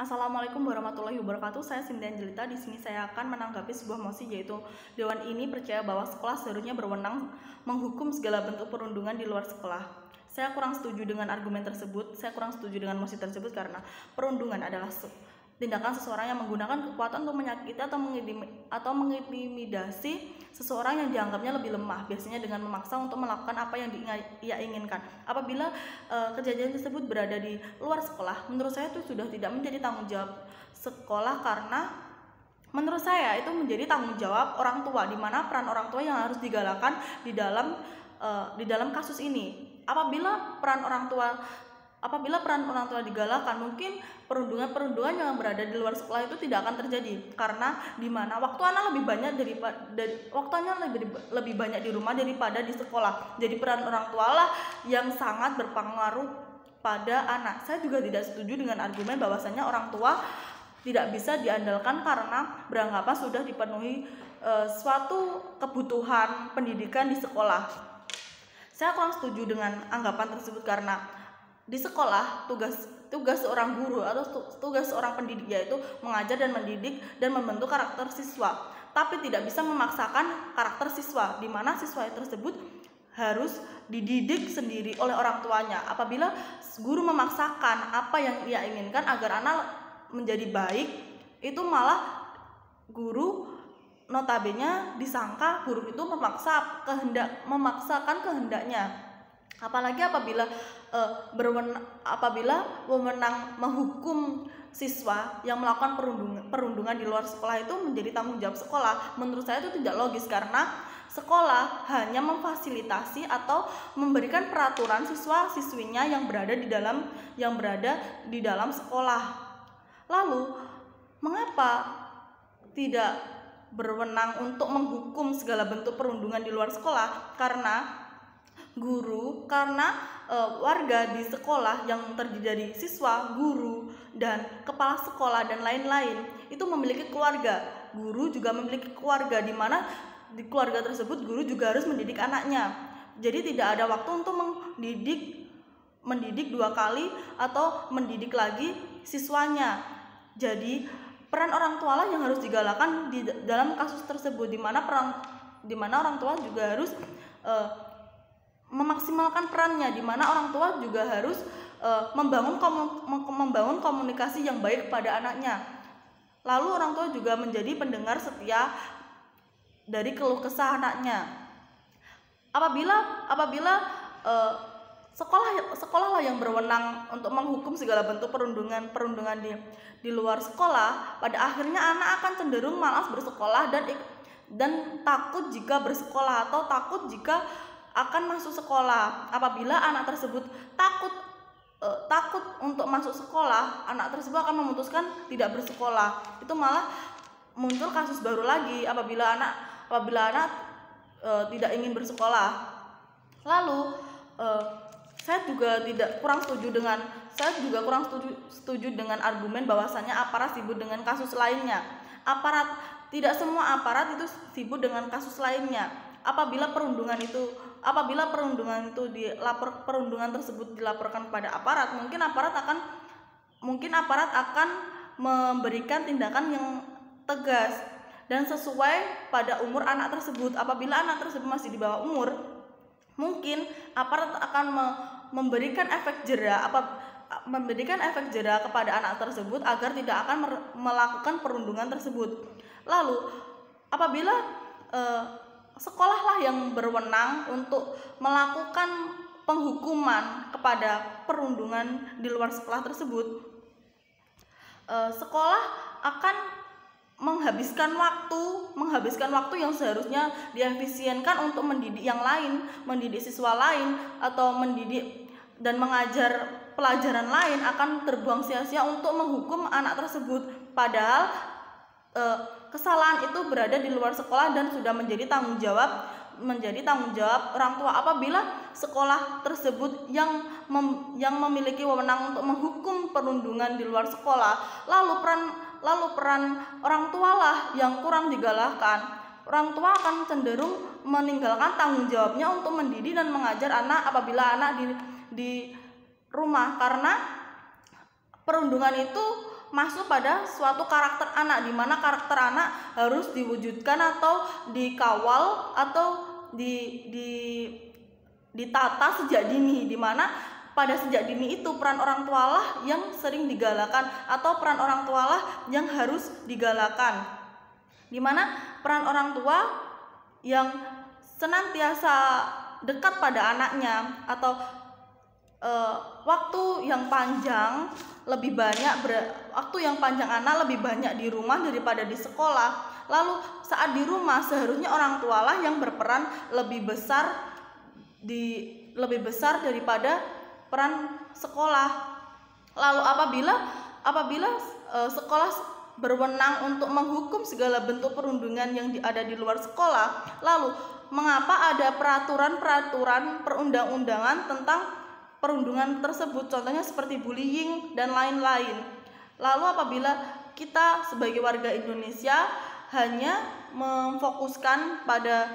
Assalamualaikum warahmatullahi wabarakatuh. Saya Cindy Angelita. Di sini saya akan menanggapi sebuah mosi, yaitu Dewan ini percaya bahwa sekolah seharusnya berwenang menghukum segala bentuk perundungan di luar sekolah. Saya kurang setuju dengan argumen tersebut. Saya kurang setuju dengan mosi tersebut karena perundungan adalah tindakan seseorang yang menggunakan kekuatan untuk menyakiti atau mengintimidasi seseorang yang dianggapnya lebih lemah, biasanya dengan memaksa untuk melakukan apa yang ia inginkan. Apabila kejadian tersebut berada di luar sekolah, menurut saya itu sudah tidak menjadi tanggung jawab sekolah, karena menurut saya itu menjadi tanggung jawab orang tua, di mana peran orang tua yang harus digalakan di dalam kasus ini. Apabila peran orang tua digalakan, mungkin perundungan yang berada di luar sekolah itu tidak akan terjadi, karena di mana waktu anak lebih banyak lebih banyak di rumah daripada di sekolah. Jadi peran orang tua lah yang sangat berpengaruh pada anak. Saya juga tidak setuju dengan argumen bahwasanya orang tua tidak bisa diandalkan karena beranggapan sudah dipenuhi suatu kebutuhan pendidikan di sekolah. Saya kurang setuju dengan anggapan tersebut karena di sekolah tugas seorang guru atau tugas seorang pendidik yaitu mengajar dan mendidik dan membentuk karakter siswa, tapi tidak bisa memaksakan karakter siswa, di mana siswa tersebut harus dididik sendiri oleh orang tuanya. Apabila guru memaksakan apa yang ia inginkan agar anak menjadi baik, itu malah guru notabene disangka guru itu memaksakan kehendaknya. Apalagi apabila wewenang menghukum siswa yang melakukan perundungan di luar sekolah itu menjadi tanggung jawab sekolah. Menurut saya itu tidak logis, karena sekolah hanya memfasilitasi atau memberikan peraturan siswa-siswinya yang berada di dalam sekolah. Lalu mengapa tidak berwenang untuk menghukum segala bentuk perundungan di luar sekolah? Karena warga di sekolah yang terdiri dari siswa, guru, dan kepala sekolah dan lain-lain itu memiliki keluarga. Guru juga memiliki keluarga, di mana di keluarga tersebut guru juga harus mendidik anaknya. Jadi tidak ada waktu untuk mendidik dua kali atau mendidik lagi siswanya. Jadi peran orang tua lah yang harus digalakan di dalam kasus tersebut, di mana orang tua juga harus memaksimalkan perannya, di mana orang tua juga harus membangun komunikasi yang baik kepada anaknya. Lalu orang tua juga menjadi pendengar setia dari keluh kesah anaknya. Apabila sekolahlah yang berwenang untuk menghukum segala bentuk perundungan di luar sekolah, pada akhirnya anak akan cenderung malas bersekolah dan takut jika bersekolah atau takut jika akan masuk sekolah. Apabila anak tersebut takut untuk masuk sekolah, anak tersebut akan memutuskan tidak bersekolah. Itu malah muncul kasus baru lagi apabila anak tidak ingin bersekolah. Lalu saya juga kurang setuju dengan argumen bahwasanya aparat sibuk dengan kasus lainnya. Tidak semua aparat itu sibuk dengan kasus lainnya. Apabila perundungan tersebut dilaporkan kepada aparat, mungkin aparat akan memberikan tindakan yang tegas dan sesuai pada umur anak tersebut. Apabila anak tersebut masih di bawah umur, mungkin aparat akan memberikan efek jera kepada anak tersebut agar tidak akan melakukan perundungan tersebut. Lalu apabila sekolahlah yang berwenang untuk melakukan penghukuman kepada perundungan di luar sekolah tersebut, sekolah akan menghabiskan waktu yang seharusnya diefisienkan untuk mendidik yang lain, mendidik siswa lain, atau mendidik dan mengajar pelajaran lain akan terbuang sia-sia untuk menghukum anak tersebut. Padahal kesalahan itu berada di luar sekolah dan sudah menjadi tanggung jawab orang tua. Apabila sekolah tersebut yang memiliki wewenang untuk menghukum perundungan di luar sekolah, lalu peran orang tua lah yang kurang digalakkan. Orang tua akan cenderung meninggalkan tanggung jawabnya untuk mendidik dan mengajar anak apabila anak di rumah, karena perundungan itu masuk pada suatu karakter anak, di mana karakter anak harus diwujudkan atau dikawal atau ditata sejak dini, di mana pada sejak dini itu peran orang tua lah yang sering digalakan atau peran orang tua lah yang harus digalakan, di mana peran orang tua yang senantiasa dekat pada anaknya atau waktu yang panjang anak lebih banyak di rumah daripada di sekolah. Lalu saat di rumah seharusnya orang tua lah yang berperan lebih besar daripada peran sekolah. Lalu apabila sekolah berwenang untuk menghukum segala bentuk perundungan yang ada di luar sekolah, lalu mengapa ada peraturan-peraturan perundang-undangan tentang perundungan tersebut, contohnya seperti bullying dan lain-lain. Lalu apabila kita sebagai warga Indonesia hanya memfokuskan pada